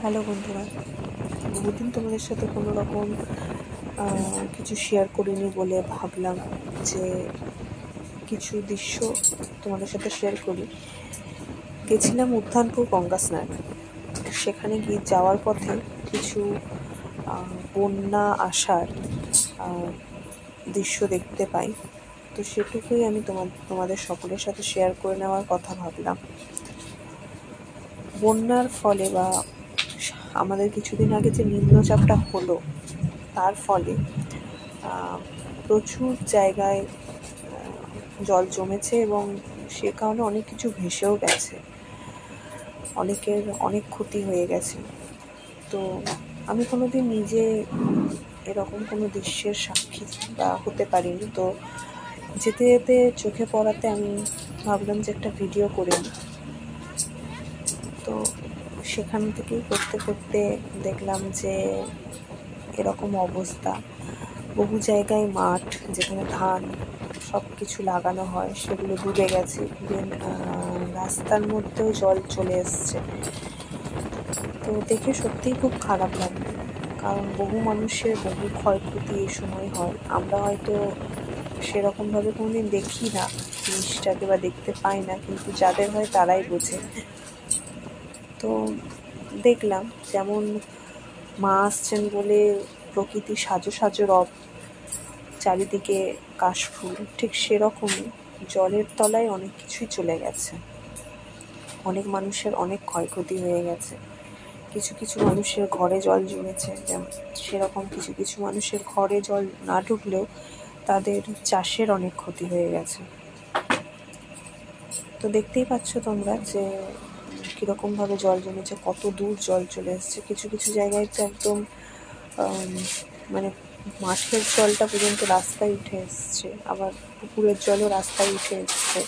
Hello বন্ধুরা, বহুদিন তোমাদের সাথে কোনো রকম কিছু শেয়ার করিনি বলে ভাবলাম যে কিছু দৃশ্য তোমাদের সাথে শেয়ার করি। গেছিলাম উত্থানপুর গঙ্গা স্নান। সেখানে গিয়ে যাওয়ার পথে কিছু বন্যা আসার দৃশ্য দেখতে পাই। তো সেটুকুই আমি তোমাদের সকলের সাথে শেয়ার করে নেওয়ার কথা ভাবলাম। বন্যার ফলে বা আমাদের কিছুদিন আগে যে নিম্নচাপটা হলো তার ফলে প্রচুর জায়গায় জল জমেছে এবং সে কারণে অনেক কিছু ভেসেও গেছে, অনেকের অনেক ক্ষতি হয়ে গেছে। তো আমি কোনোদিন নিজে এরকম কোনো দৃশ্যের সাক্ষী বা হতে পারিনি। তো যেতে যেতে চোখে পড়াতে আমি ভাবলাম যে একটা ভিডিও করে নিই। তো সেখান থেকেই করতে করতে দেখলাম যে এরকম অবস্থা। বহু জায়গায় মাঠ, যেখানে ধান সব কিছু লাগানো হয়, সেগুলো ডুবে গেছে। ইভেন রাস্তার মধ্যেও জল চলে এসছে। তো দেখে সত্যিই খুব খারাপ লাগলো, কারণ বহু মানুষের বহু ক্ষয়ক্ষতি এই সময় হয়। আমরা হয়তো সেরকমভাবে কোনোদিন দেখি না জিনিসটাকে বা দেখতে পাই না, কিন্তু যাদের হয় তারাই বোঝে। তো দেখলাম যেমন মা আসছেন বলে প্রকৃতি সাজো সাজো রব, চারিদিকে কাশফুল, ঠিক সেরকমই জলের তলায় অনেক কিছুই চলে গেছে। অনেক মানুষের অনেক ক্ষয়ক্ষতি হয়ে গেছে। কিছু কিছু মানুষের ঘরে জল জমেছে, যেমন সেরকম কিছু কিছু মানুষের ঘরে জল না ঢুকলেও তাদের চাষের অনেক ক্ষতি হয়ে গেছে। তো দেখতেই পাচ্ছ তোমরা যে কীরকমভাবে জল জমেছে, কত দূর জল চলে এসছে। কিছু কিছু জায়গায় তো একদম মানে মাঠের জলটা পর্যন্ত রাস্তায় উঠে এসছে, আবার পুকুরের জলও রাস্তায় উঠে এসছে,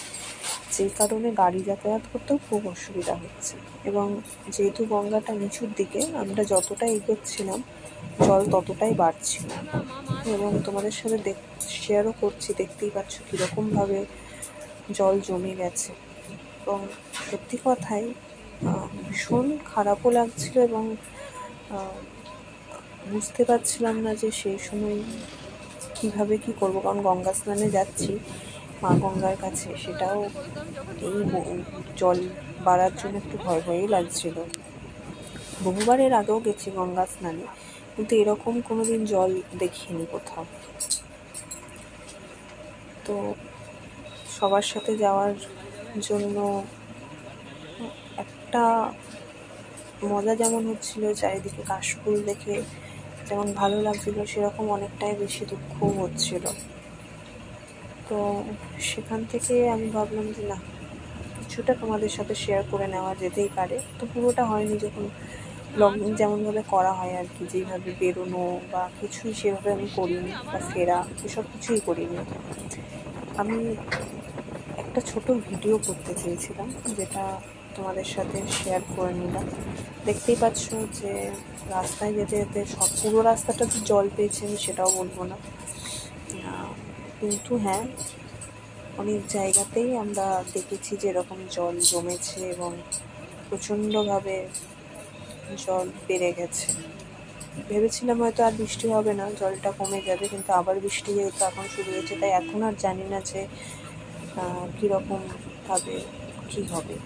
যেই কারণে গাড়ি যাতায়াত করতেও খুব অসুবিধা হচ্ছে। এবং যেহেতু গঙ্গাটা নিচুর দিকে, আমরা যতটা এগোচ্ছিলাম জল ততটাই বাড়ছিল। এবং তোমাদের সাথে শেয়ারও করছি, দেখতেই পাচ্ছ কীরকমভাবে জল জমে গেছে। এবং সত্যি কথাই ভীষণ খারাপও লাগছিল এবং বুঝতে পারছিলাম না যে সেই সময় কীভাবে কী করবো, কারণ গঙ্গা স্নানে যাচ্ছি মা গঙ্গার কাছে, সেটাও এই জল বাড়ার জন্য একটু ভয় ভয়ই লাগছিল। বহুবার এর আগেও গেছি গঙ্গা স্নানে, কিন্তু এরকম কোনোদিন জল দেখিনি কোথাও। তো সবার সাথে যাওয়ার জন্য একটা মজা যেমন হচ্ছিল, চারিদিকে কাশফুল দেখে যেমন ভালো লাগছিল, সেরকম অনেকটাই বেশি দুঃখও হচ্ছিল। তো সেখান থেকে আমি ভাবলাম যে না, কিছুটা তোমাদের সাথে শেয়ার করে নেওয়া যেতেই পারে। তো পুরোটা হয়নি, যখন ব্লগিং যেমনভাবে করা হয় আর কি, যেইভাবে বেরোনো বা কিছুই সেভাবে আমি করিনি, বা ফেরা এসব কিছুই করিনি। আমি একটা ছোট ভিডিও করতে চেয়েছিলাম, যেটা তোমাদের সাথে শেয়ার করে নিলাম। দেখতেই পাচ্ছ যে রাস্তায় যেতে যেতে পুরো রাস্তাটা তো জল পেয়েছে আমি সেটাও বলবো না, কিন্তু হ্যাঁ, অনেক জায়গাতেই আমরা দেখেছি যে এরকম জল জমেছে এবং প্রচণ্ডভাবে জল বেড়ে গেছে। ভেবেছিলাম হয়তো আর বৃষ্টি হবে না, জলটা কমে যাবে, কিন্তু আবার বৃষ্টি যেহেতু এখন শুরু হয়েছে, তাই এখন আর জানি না যে কীরকমভাবে কী হবে।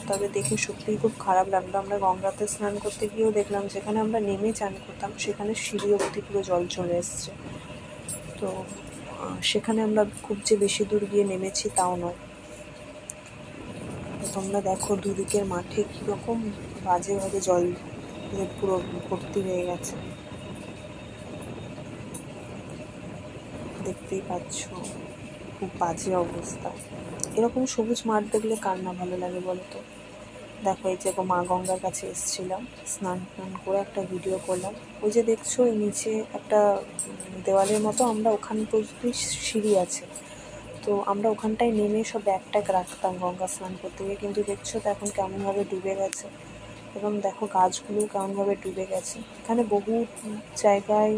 তবে দেখে সত্যিই খুব খারাপ লাগলো। আমরা গঙ্গাতে স্নান করতে গিয়েও দেখলাম, যেখানে আমরা নেমে চান করতাম সেখানে সিঁড়ি অবধি পুরো জল চলে এসছে। তো সেখানে আমরা খুব যে বেশি দূর গিয়ে নেমেছি তাও নয়। তোমরা দেখো দুদিকের মাঠে কীরকম বাজেভাবে জল পুরো ভর্তি হয়ে গেছে, দেখতেই পাচ্ছ খুব বাজে অবস্থা। এরকম সবুজ মাঠ দেখলে কার না ভালো লাগে বলো তো। দেখো এই যে মা গঙ্গার কাছে এসেছিলাম, স্নান করে একটা ভিডিও করলাম। ওই যে দেখছো এই নিচে একটা দেওয়ালের মতো, আমরা ওখান পর্যন্তই সিঁড়ি আছে, তো আমরা ওখানটায় নেমে সব ব্যাগ ট্যাগ রাখতাম গঙ্গা স্নান করতে গিয়ে। কিন্তু দেখছো তো এখন কেমনভাবে ডুবে গেছে, এবং দেখো গাছগুলো কেমনভাবে ডুবে গেছে। এখানে বহু জায়গায়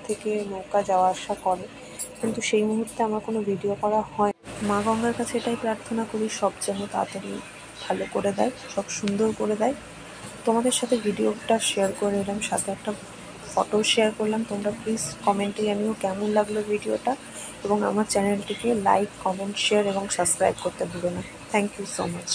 থেকে নৌকা যাওয়া আসা করে, কিন্তু সেই মুহূর্তে আমার কোনো ভিডিও করা হয়। মা গঙ্গার কাছে এটাই প্রার্থনা করি, সব যেন তাড়াতাড়ি ভালো করে দেয়, সব সুন্দর করে দেয়, তোমাদের সাথে ভিডিওটা শেয়ার করে এলাম, সাথে একটা ফটো শেয়ার করলাম। তোমরা প্লিজ কমেন্টে জানিও কেমন লাগলো ভিডিওটা, এবং আমার চ্যানেলটিকে লাইক, কমেন্ট, শেয়ার এবং সাবস্ক্রাইব করতে ভুলো না। Thank you so much.